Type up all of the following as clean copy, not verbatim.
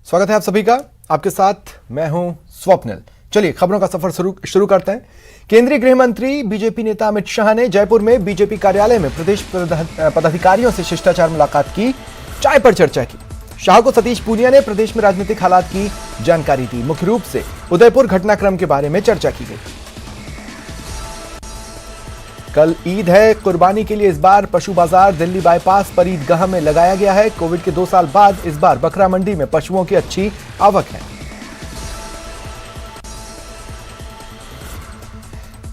स्वागत है आप सभी का। आपके साथ मैं हूं स्वप्निल। चलिए खबरों का सफर शुरू करते हैं। केंद्रीय गृह मंत्री बीजेपी नेता अमित शाह ने जयपुर में बीजेपी कार्यालय में प्रदेश पदाधिकारियों से शिष्टाचार मुलाकात की, चाय पर चर्चा की। शाह को सतीश पूनिया ने प्रदेश में राजनीतिक हालात की जानकारी दी। मुख्य रूप से उदयपुर घटनाक्रम के बारे में चर्चा की गई। कल ईद है, कुर्बानी के लिए इस बार पशु बाजार दिल्ली बाईपास पर ईदगाह में लगाया गया है। कोविड के 2 साल बाद इस बार बकरा मंडी में पशुओं की अच्छी आवक है।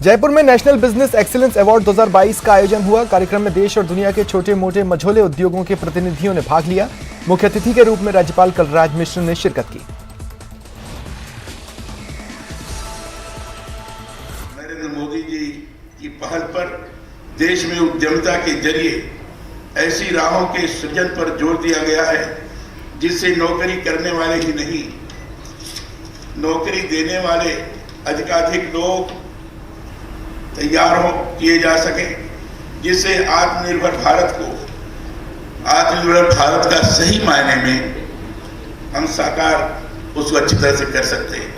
जयपुर में नेशनल बिजनेस एक्सीलेंस अवार्ड 2022 का आयोजन हुआ। कार्यक्रम में देश और दुनिया के छोटे मोटे मझोले उद्योगों के प्रतिनिधियों ने भाग लिया। मुख्य अतिथि के रूप में राज्यपाल कलराज मिश्र ने शिरकत की। नरेंद्र मोदी जी की पहल पर देश में उद्यमिता के जरिए ऐसी राहों के सृजन पर जोर दिया गया है जिससे नौकरी करने वाले ही नहीं, नौकरी देने वाले अधिकाधिक लोग तैयार किए जा सके, जिससे आत्मनिर्भर भारत का सही मायने में हम साकार उसको अच्छी तरह से कर सकते हैं।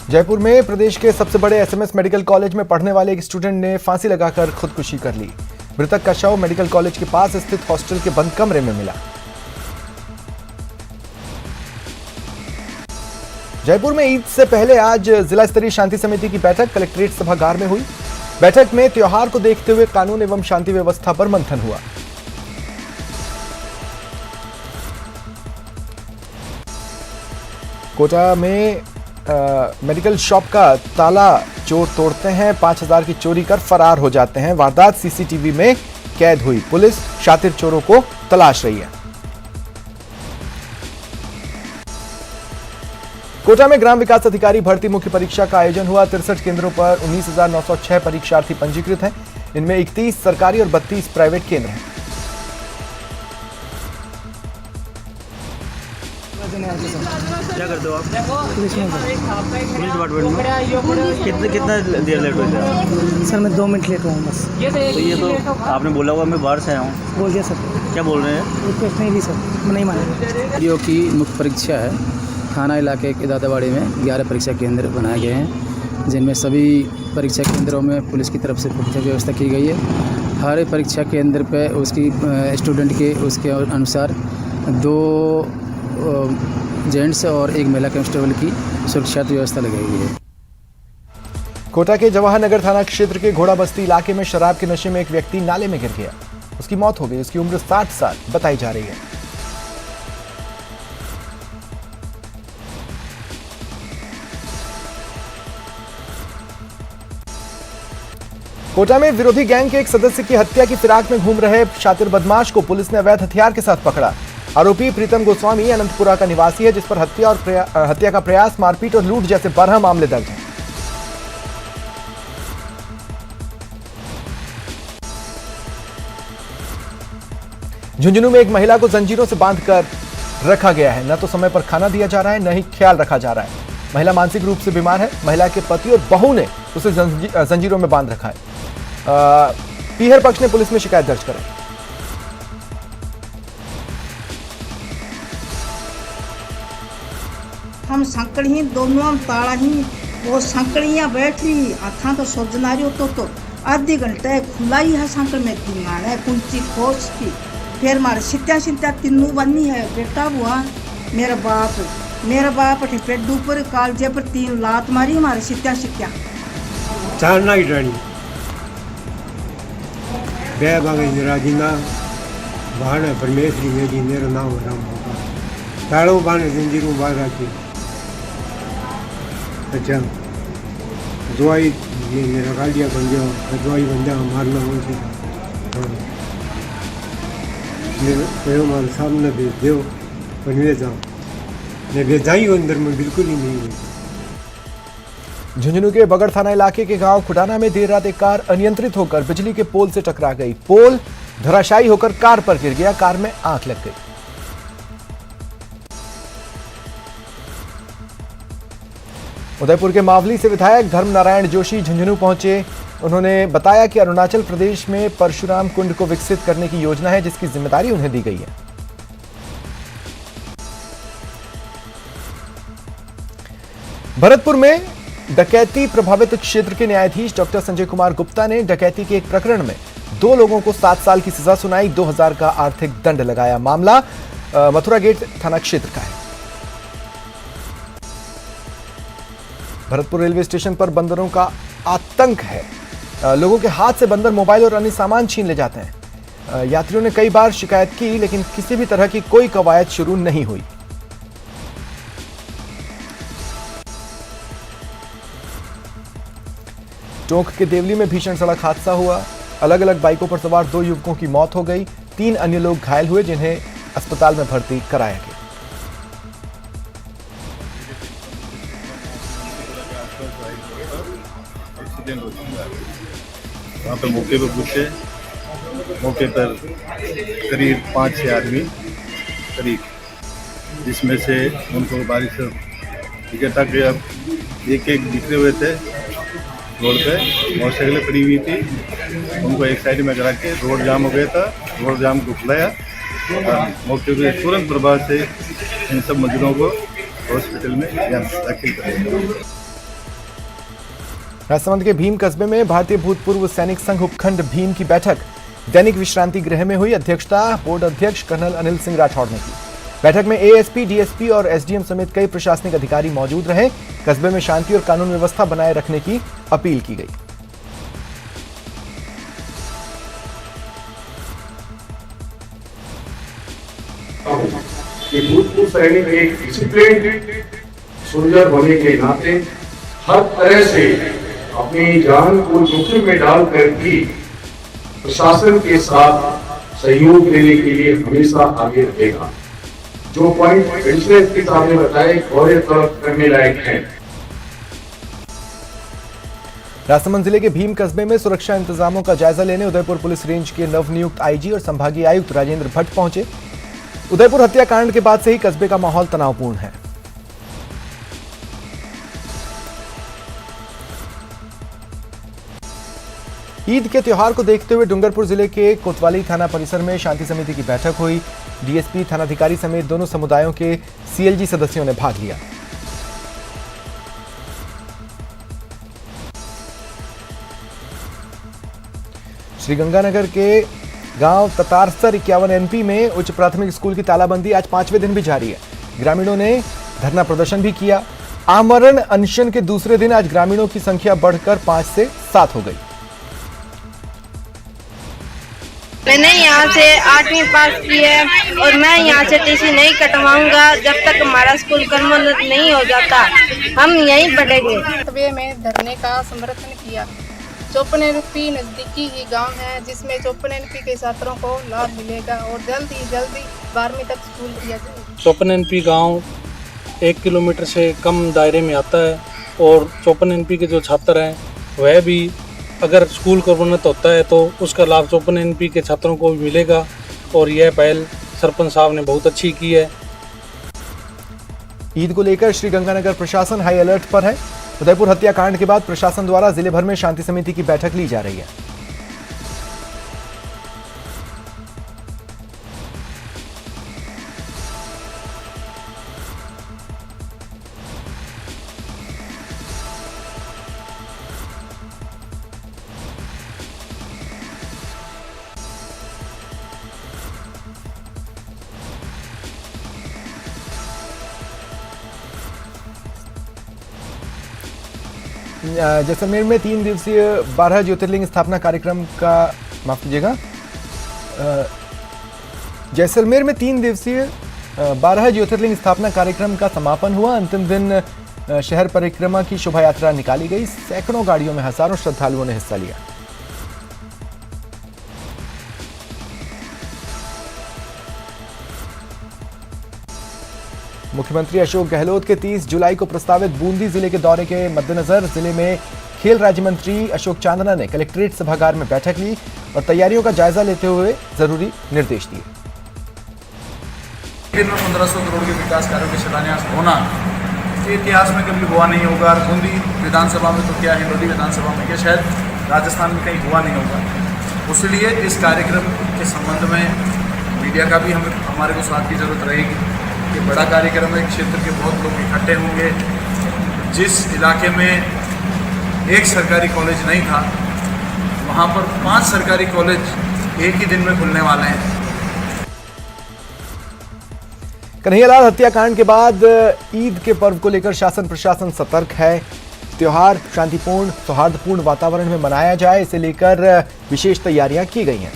जयपुर में प्रदेश के सबसे बड़े एसएमएस मेडिकल कॉलेज में पढ़ने वाले एक स्टूडेंट ने फांसी लगाकर खुदकुशी कर ली। मृतक का शव मेडिकल कॉलेज के पास स्थित हॉस्टल के बंद कमरे में मिला। जयपुर में ईद से पहले आज जिला स्तरीय शांति समिति की बैठक कलेक्ट्रेट सभागार में हुई। बैठक में त्योहार को देखते हुए कानून एवं शांति व्यवस्था पर मंथन हुआ। कोटा में मेडिकल शॉप का ताला चोर तोड़ते हैं, 5,000 की चोरी कर फरार हो जाते हैं। वारदात सीसीटीवी में कैद हुई। पुलिस शातिर चोरों को तलाश रही है। कोटा में ग्राम विकास अधिकारी भर्ती मुख्य परीक्षा का आयोजन हुआ। 63 केंद्रों पर 19,906 परीक्षार्थी पंजीकृत हैं। इनमें 31 सरकारी और 32 प्राइवेट केंद्र हैं। क्या करते हो आप? पुलिस डिपार्टमेंट में। कितना देर लेट हो गया? सर मैं 2 मिनट लेट हुआ हूँ बस। तो ये तो आपने बोला हुआ मैं बाहर से आया हूँ। बोल दिया सर। क्या बोल रहे हैं? रिक्वेस्ट नहीं दी सर, मैं नहीं माना। जो की मुख्य परीक्षा है, थाना इलाके के दादावाड़ी में 11 परीक्षा केंद्र बनाए गए हैं, जिनमें सभी परीक्षा केंद्रों में पुलिस की तरफ से पुख्ता व्यवस्था की गई है। हर परीक्षा केंद्र पे उसकी स्टूडेंट के उसके अनुसार 2 जेंट्स और 1 महिला कांस्टेबल की सुरक्षा व्यवस्था लगाई गई है। कोटा के जवाहर नगर थाना क्षेत्र के घोड़ा बस्ती इलाके में शराब के नशे में एक व्यक्ति नाले में गिर गया। उसकी मौत हो गई। उसकी उम्र 60 साल बताई जा रही है। कोटा में विरोधी गैंग के एक सदस्य की हत्या की फिराक में घूम रहे शातिर बदमाश को पुलिस ने अवैध हथियार के साथ पकड़ा। आरोपी प्रीतम गोस्वामी अनंतपुरा का निवासी है, जिस पर हत्या का प्रयास, मारपीट और लूट जैसे 12 मामले दर्ज हैं। झुंझुनू में एक महिला को जंजीरों से बांधकर रखा गया है। न तो समय पर खाना दिया जा रहा है, न ही ख्याल रखा जा रहा है। महिला मानसिक रूप से बीमार है। महिला के पति और बहू ने उसे जंजीरों में बांध रखा है। पीहर पक्ष ने पुलिस में शिकायत दर्ज कराई। हम संकड़ी दोनों ताड़ा ही वो संकड़ियाँ बैठ रही अथा तो सोचनारी तो आधे घंटे खुला ही है संकड़ में तीन है कुंची खोज की। फिर मारे सित्या तीनों बनी है। बेटा हुआ मेरा बाप पेट ऊपर कालजे पर 3 लात मारी हमारे सित्या चारना की रानी बे बागे राजीना बाण परमेश्वरी मेरी मेरा नाम राम होगा ताड़ो बाने जंजीरों बाहर रखी। अच्छा दवाई मेरा गालिया बन गया, दवाई बन जा मारना मुझे। हाँ मेरे मार सामने भेज दो पर ले जाओ, मैं भेजाई अंदर में बिल्कुल ही नहीं हुई। झुंझुनू के बगड़ थाना इलाके के गांव खुटाना में देर रात एक कार अनियंत्रित होकर बिजली के पोल से टकरा गई। पोल धराशायी होकर कार पर गिर गया। कार में आग लग गई। उदयपुर के मावली से विधायक धर्म नारायण जोशी झुंझुनू पहुंचे। उन्होंने बताया कि अरुणाचल प्रदेश में परशुराम कुंड को विकसित करने की योजना है, जिसकी जिम्मेदारी उन्हें दी गई है। भरतपुर में डकैती प्रभावित क्षेत्र के न्यायाधीश डॉक्टर संजय कुमार गुप्ता ने डकैती के एक प्रकरण में 2 लोगों को 7 साल की सजा सुनाई, 2000 का आर्थिक दंड लगाया। मामला मथुरा गेट थाना क्षेत्र का है। भरतपुर रेलवे स्टेशन पर बंदरों का आतंक है। लोगों के हाथ से बंदर मोबाइल और अन्य सामान छीन ले जाते हैं। यात्रियों ने कई बार शिकायत की, लेकिन किसी भी तरह की कोई कवायद शुरू नहीं हुई। टोंक के देवली में भीषण सड़क हादसा हुआ। अलग अलग बाइकों पर सवार 2 युवकों की मौत हो गई, 3 अन्य लोग घायल हुए, जिन्हें अस्पताल में भर्ती कराया गया। वहाँ पर मौके पर पूछे, मौके पर करीब 5 से आदमी करीब, जिसमें से उनको बारिश इकट्ठा किया, एक बिखरे हुए थे रोड पे, मोटरसाइकिलें खड़ी हुई थी, उनको एक साइड में करा के रोड जाम हो गया था। रोड जाम को खुलाया, मौके पर तुरंत प्रभाव से इन सब मजदूरों को हॉस्पिटल में दाखिल कराया। राजसमंद के भीम कस्बे में भारतीय भूतपूर्व सैनिक संघ उपखंड भीम की बैठक दैनिक विश्रांति गृह में हुई। अध्यक्षता बोर्ड अध्यक्ष कर्नल अनिल सिंह राठौड़ ने की। बैठक में एएसपी, डीएसपी और एसडीएम समेत कई प्रशासनिक अधिकारी मौजूद रहे। कस्बे में शांति और कानून व्यवस्था बनाए रखने की अपील की गई। भूतपूर्व सैनिक एक डिसिप्लिन सोल्जर होने के नाते हर तरह से अपनी जान को जोखिम में डालकर भी प्रशासन के साथ सहयोग देने के लिए हमेशा आगे रहेगा। जो पॉइंट पिछले के सामने बताए गौर करने लायक है। राजसमंद जिले के भीम कस्बे में सुरक्षा इंतजामों का जायजा लेने उदयपुर पुलिस रेंज के नवनियुक्त आईजी और संभागीय आयुक्त राजेंद्र भट्ट पहुंचे। उदयपुर हत्याकांड के बाद से ही कस्बे का माहौल तनावपूर्ण है। ईद के त्योहार को देखते हुए डूंगरपुर जिले के कोतवाली थाना परिसर में शांति समिति की बैठक हुई। डीएसपी, थानाधिकारी समेत दोनों समुदायों के सीएलजी सदस्यों ने भाग लिया। श्रीगंगानगर के गांव ततारसर 51 एनपी में उच्च प्राथमिक स्कूल की तालाबंदी आज 5वें दिन भी जारी है। ग्रामीणों ने धरना प्रदर्शन भी किया। आमरण अनशन के दूसरे दिन आज ग्रामीणों की संख्या बढ़कर 5 से 7 हो गई। मैंने यहाँ से 8वीं पास की है और मैं यहाँ से टीसी नहीं कटवाऊंगा जब तक हमारा स्कूल कर्मोन्नत नहीं हो जाता। हम यहीं पढ़ेंगे। तबे में धरने का समर्थन किया। 54 एनपी नजदीकी ही गांव है, जिसमें 54 एनपी के छात्रों को लाभ मिलेगा और जल्दी 12वीं तक स्कूल दिया जाए। 54 एनपी गाँव 1 किलोमीटर से कम दायरे में आता है और 54 एनपी के जो छात्र हैं वह भी अगर स्कूल कर्मोन्नत होता है तो उसका लाभ 54 एनपी के छात्रों को भी मिलेगा और यह पहल सरपंच साहब ने बहुत अच्छी की है। ईद को लेकर श्रीगंगानगर प्रशासन हाई अलर्ट पर है। उदयपुर हत्याकांड के बाद प्रशासन द्वारा जिले भर में शांति समिति की बैठक ली जा रही है। जैसलमेर में 3 दिवसीय 12 ज्योतिर्लिंग स्थापना कार्यक्रम का माफ कीजिएगा जैसलमेर में 3 दिवसीय 12 ज्योतिर्लिंग स्थापना कार्यक्रम का समापन हुआ। अंतिम दिन शहर परिक्रमा की शोभा यात्रा निकाली गई। सैकड़ों गाड़ियों में हजारों श्रद्धालुओं ने हिस्सा लिया। मुख्यमंत्री अशोक गहलोत के 30 जुलाई को प्रस्तावित बूंदी जिले के दौरे के मद्देनजर जिले में खेल राज्य मंत्री अशोक चांदना ने कलेक्ट्रेट सभागार में बैठक ली और तैयारियों का जायजा लेते हुए जरूरी निर्देश दिए। 1500 करोड़ के विकास कार्यों के शिलान्यास होना इतिहास में कभी हुआ नहीं होगा। बूंदी विधानसभा में तो क्या, हिंडोली विधानसभा में क्या, शायद राजस्थान में कहीं हुआ नहीं होगा। उसलिए इस कार्यक्रम के संबंध में मीडिया का भी हमारे को साथ की जरूरत रहेगी। ये बड़ा कार्यक्रम है, क्षेत्र के बहुत लोग इकट्ठे होंगे, जिस इलाके में एक सरकारी कॉलेज नहीं था, वहाँ पर 5 सरकारी कॉलेज एक ही दिन में खुलने वाले हैं। कन्हैयालाल हत्याकांड के बाद ईद के पर्व को लेकर शासन प्रशासन सतर्क है। त्योहार शांतिपूर्ण सौहार्दपूर्ण वातावरण में मनाया जाए, इसे लेकर विशेष तैयारियां की गई हैं।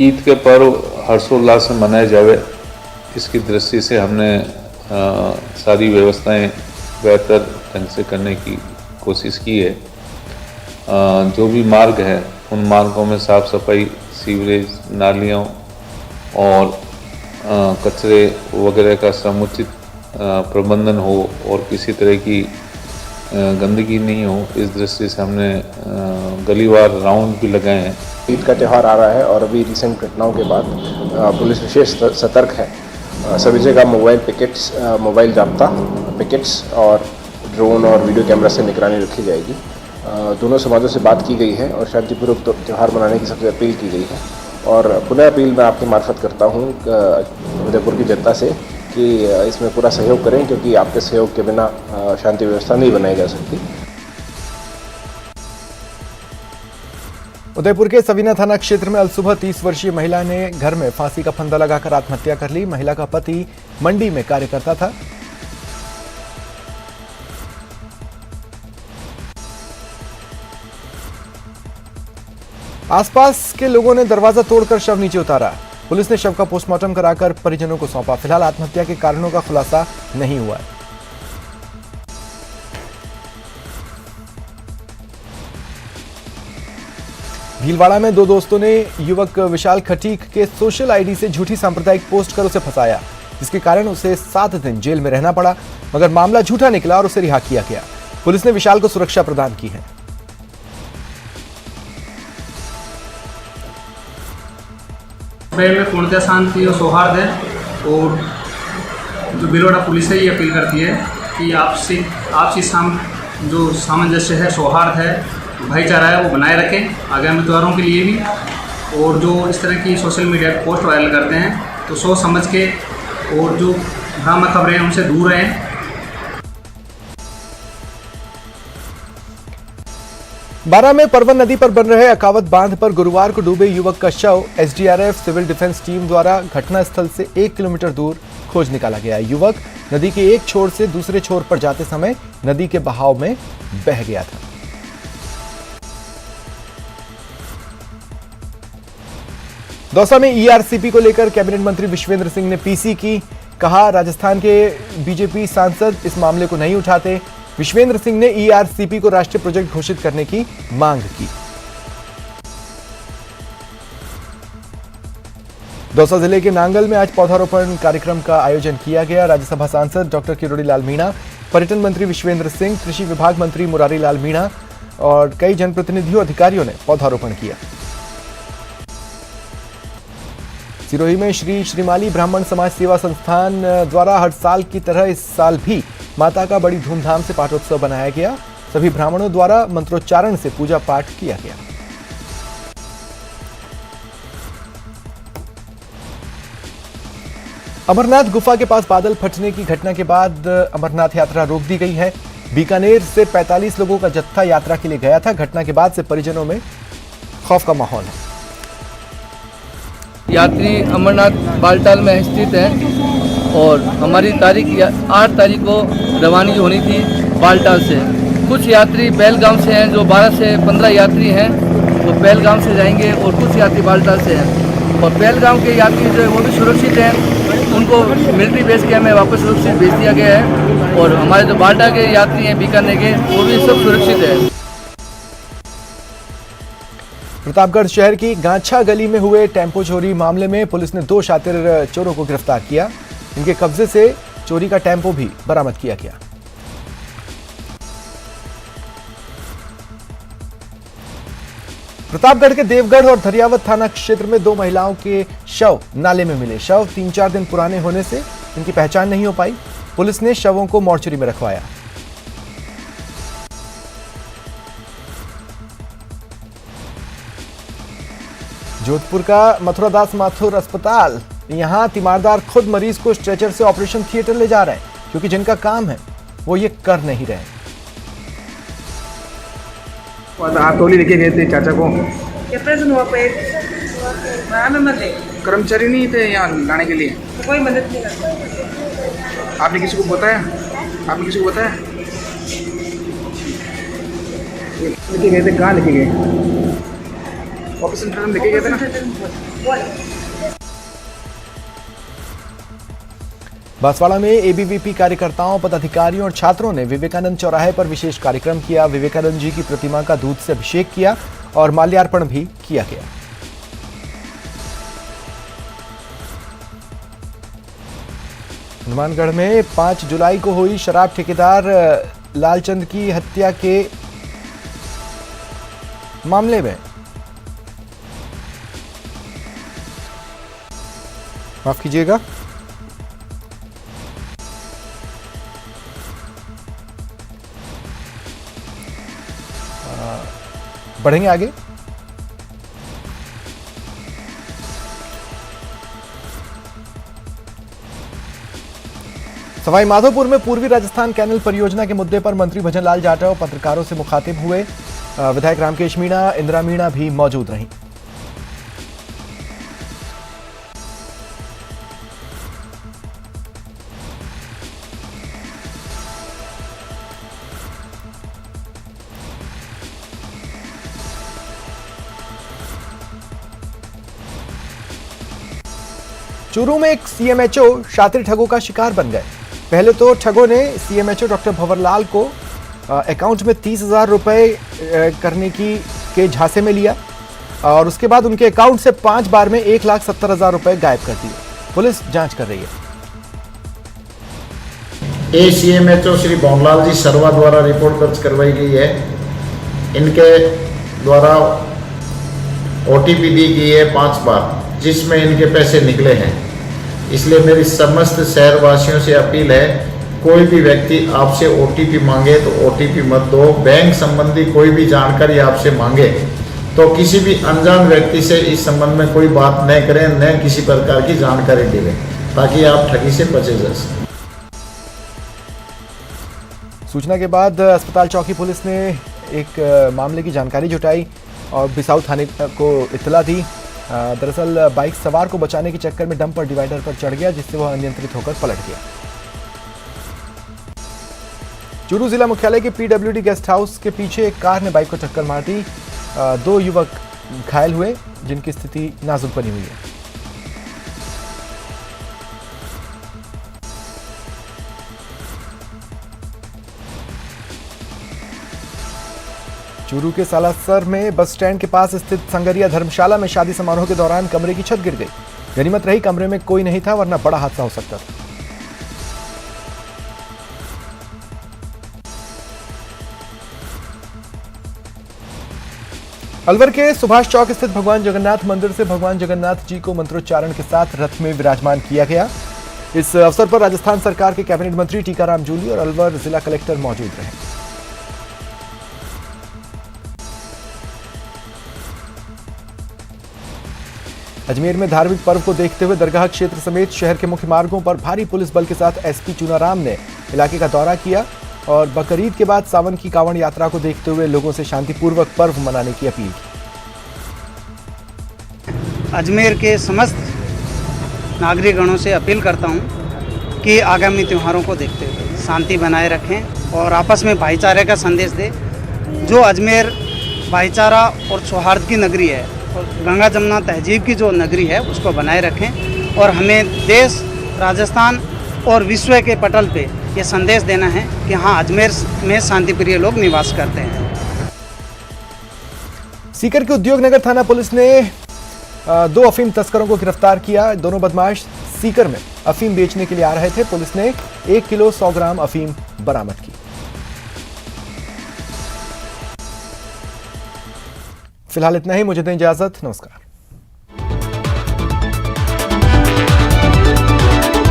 ईद के पर्व हर्षोल्लास से मनाया जाए, इसकी दृष्टि से हमने सारी व्यवस्थाएं बेहतर ढंग से करने की कोशिश की है। जो भी मार्ग है उन मार्गों में साफ सफाई, सीवरेज, नालियों और कचरे वगैरह का समुचित प्रबंधन हो और किसी तरह की गंदगी नहीं हो, इस दृष्टि से हमने गलीवार राउंड भी लगाए हैं। ईद का त्यौहार आ रहा है और अभी रिसेंट घटनाओं के बाद पुलिस विशेष सतर्क है। सभी जगह मोबाइल पिकेट्स, मोबाइल जाब्ता पिकेट्स और ड्रोन और वीडियो कैमरा से निगरानी रखी जाएगी। दोनों समाजों से बात की गई है और शांतिपूर्वक त्यौहार मनाने की सबसे अपील की गई है। और पुनः अपील मैं आपकी मार्फत करता हूँ उदयपुर की जनता से कि इसमें पूरा सहयोग करें, क्योंकि आपके सहयोग के बिना शांति व्यवस्था नहीं बनाई जा सकती। उदयपुर के सवीना थाना क्षेत्र में अलसुबह 30 वर्षीय महिला ने घर में फांसी का फंदा लगाकर आत्महत्या कर ली। महिला का पति मंडी में कार्य करता था। आसपास के लोगों ने दरवाजा तोड़कर शव नीचे उतारा। पुलिस ने शव का पोस्टमार्टम कराकर परिजनों को सौंपा। फिलहाल आत्महत्या के कारणों का खुलासा नहीं हुआ है। भीलवाड़ा में दो दोस्तों ने युवक विशाल खटीक के सोशल आईडी से झूठी सांप्रदायिक पोस्ट कर उसे फंसाया, जिसके कारण उसे 7 दिन जेल में रहना पड़ा, मगर मामला झूठा निकला और उसे रिहा किया गया। पुलिस ने विशाल को सुरक्षा प्रदान की है। में पूर्णतः शांति और सौहार्द है, और जो भीलवाड़ा पुलिस है ये अपील करती है कि आपसी जो सामंजस्य है, सौहार्द है, भाईचारा है, वो बनाए रखें आगामी त्योहारों के लिए भी। और जो इस तरह की सोशल मीडिया पर पोस्ट वायरल करते हैं तो सोच समझ के और जो भ्रामक खबरें हैं उनसे दूर रहें। बारां में परवन नदी पर बन रहे अकावत बांध पर गुरुवार को डूबे युवक का शव एसडीआरएफ सिविल डिफेंस टीम द्वारा घटनास्थल से 1 किलोमीटर दूर खोज निकाला गया। युवक नदी के एक छोर से दूसरे छोर पर जाते समय नदी के बहाव में बह गया था। दौसा में ईआरसीपी को लेकर कैबिनेट मंत्री विश्वेंद्र सिंह ने पीसी की। कहा, राजस्थान के बीजेपी सांसद इस मामले को नहीं उठाते। विश्वेंद्र सिंह ने ईआरसीपी को राष्ट्रीय प्रोजेक्ट घोषित करने की मांग की। दौसा जिले के नांगल में आज पौधारोपण कार्यक्रम का आयोजन किया गया। राज्यसभा सांसद डॉक्टर किरोड़ी लाल मीणा, पर्यटन मंत्री विश्वेंद्र सिंह, कृषि विभाग मंत्री मुरारी लाल मीणा और कई जनप्रतिनिधियों अधिकारियों ने पौधारोपण किया। सिरोही में श्री श्रीमाली ब्राह्मण समाज सेवा संस्थान द्वारा हर साल की तरह इस साल भी माता का बड़ी धूमधाम से पाठोत्सव बनाया गया। सभी ब्राह्मणों द्वारा मंत्रोच्चारण से पूजा पाठ किया गया। अमरनाथ गुफा के पास बादल फटने की घटना के बाद अमरनाथ यात्रा रोक दी गई है। बीकानेर से 45 लोगों का जत्था यात्रा के लिए गया था। घटना के बाद से परिजनों में खौफ का माहौल है। यात्री अमरनाथ बालटाल में स्थित है और हमारी तारीख 8 तारीख को रवानगी होनी थी बालटाल से। कुछ यात्री बेलगाम से हैं, जो 12 से 15 यात्री हैं वो बेलगाम से जाएंगे और कुछ यात्री बालटाल से हैं। और बेलगाम के यात्री जो है वो भी सुरक्षित हैं, उनको मिलिट्री बेस के हमें वापस सुरक्षित भेज दिया गया है। और हमारे जो बालटा के यात्री हैं बीकानेर के, वो भी सब सुरक्षित है। प्रतापगढ़ शहर की गांछा गली में हुए टेम्पो चोरी मामले में पुलिस ने 2 शातिर चोरों को गिरफ्तार किया। इनके कब्जे से चोरी का टेम्पो भी बरामद किया गया। प्रतापगढ़ के देवगढ़ और धरियावत थाना क्षेत्र में 2 महिलाओं के शव नाले में मिले। शव 3-4 दिन पुराने होने से इनकी पहचान नहीं हो पाई। पुलिस ने शवों को मोर्चरी में रखवाया। जोधपुर का मथुरादास माथुर अस्पताल यहाँ तीमारदार खुद मरीज को स्ट्रेचर से ऑपरेशन थिएटर ले जा रहे हैं, क्योंकि जिनका काम है वो ये कर नहीं रहे। आतोली लेके गए थे चाचा को, कर्मचारी नहीं थे यहाँ लाने के लिए, कोई मदद नहीं करता। आपने किसी को बताया? आपने किसी को बताया? लेके गए थे, कहाँ लेके गए? ऑपरेशन थिएटर में लेके गए थे ना। बांसवाड़ा में एबीवीपी कार्यकर्ताओं, पदाधिकारियों और छात्रों ने विवेकानंद चौराहे पर विशेष कार्यक्रम किया। विवेकानंद जी की प्रतिमा का दूध से अभिषेक किया और माल्यार्पण भी किया गया। हनुमानगढ़ में 5 जुलाई को हुई शराब ठेकेदार लालचंद की हत्या के मामले में माफ कीजिएगा, बढ़ेंगे आगे। सवाई माधोपुर में पूर्वी राजस्थान कैनल परियोजना के मुद्दे पर मंत्री भजन लाल जाटव पत्रकारों से मुखातिब हुए। विधायक रामकेश मीणा, इंदिरा मीणा भी मौजूद रहीं। चूरू में एक सीएमएचओ शातिर ठगों का शिकार बन गए। पहले तो ठगों ने सीएमएचओ डॉक्टर भंवरलाल को अकाउंट में 30,000 रुपए करने के झांसे में लिया और उसके बाद उनके अकाउंट से 5 बार में 1,70,000 रुपए गायब कर दिए। पुलिस जांच कर रही है। सीएमएचओ श्री भंवरलाल जी सरवा द्वारा रिपोर्ट दर्ज करवाई गई है। इनके द्वारा ओटीपी दी गई है 5 बार, जिसमें इनके पैसे निकले हैं। इसलिए मेरी समस्त शहरवासियों से अपील है, कोई भी व्यक्ति आपसे ओटीपी मांगे तो ओटीपी मत दो। बैंक संबंधी कोई भी जानकारी आपसे मांगे तो किसी भी अनजान व्यक्ति से इस संबंध में कोई बात न करें, न किसी प्रकार की जानकारी दें, ताकि आप ठगी से बचे जा सकें। सूचना के बाद अस्पताल चौकी पुलिस ने एक मामले की जानकारी जुटाई और बिसाऊ थाने को इत्तला दी। दरअसल बाइक सवार को बचाने के चक्कर में डंपर डिवाइडर पर चढ़ गया, जिससे वह अनियंत्रित होकर पलट गया। चूरू जिला मुख्यालय के पीडब्ल्यूडी गेस्ट हाउस के पीछे एक कार ने बाइक को टक्कर मार दी। 2 युवक घायल हुए, जिनकी स्थिति नाजुक बनी हुई है। चूरू के सालासर में बस स्टैंड के पास स्थित संगरिया धर्मशाला में शादी समारोह के दौरान कमरे की छत गिर गई। गनीमत रही कमरे में कोई नहीं था, वरना बड़ा हादसा हो सकता था। अलवर के सुभाष चौक स्थित भगवान जगन्नाथ मंदिर से भगवान जगन्नाथ जी को मंत्रोच्चारण के साथ रथ में विराजमान किया गया। इस अवसर पर राजस्थान सरकार के कैबिनेट मंत्री टीकाराम जूली और अलवर जिला कलेक्टर मौजूद रहे। अजमेर में धार्मिक पर्व को देखते हुए दरगाह क्षेत्र समेत शहर के मुख्य मार्गों पर भारी पुलिस बल के साथ एसपी चुनाराम ने इलाके का दौरा किया और बकरीद के बाद सावन की कांवड़ यात्रा को देखते हुए लोगों से शांतिपूर्वक पर्व मनाने की अपील की। अजमेर के समस्त नागरिकगणों से अपील करता हूं कि आगामी त्योहारों को देखते हुए शांति बनाए रखें और आपस में भाईचारे का संदेश दें। जो अजमेर भाईचारा और सौहार्द की नगरी है और गंगा जमुना तहजीब की जो नगरी है उसको बनाए रखें और हमें देश, राजस्थान और विश्व के पटल पे ये संदेश देना है कि हाँ, अजमेर में शांतिप्रिय लोग निवास करते हैं। सीकर के उद्योग नगर थाना पुलिस ने 2 अफीम तस्करों को गिरफ्तार किया। दोनों बदमाश सीकर में अफीम बेचने के लिए आ रहे थे। पुलिस ने 1 किलो 100 ग्राम अफीम बरामद की। फिलहाल इतना ही, मुझे दें इजाजत, नमस्कार।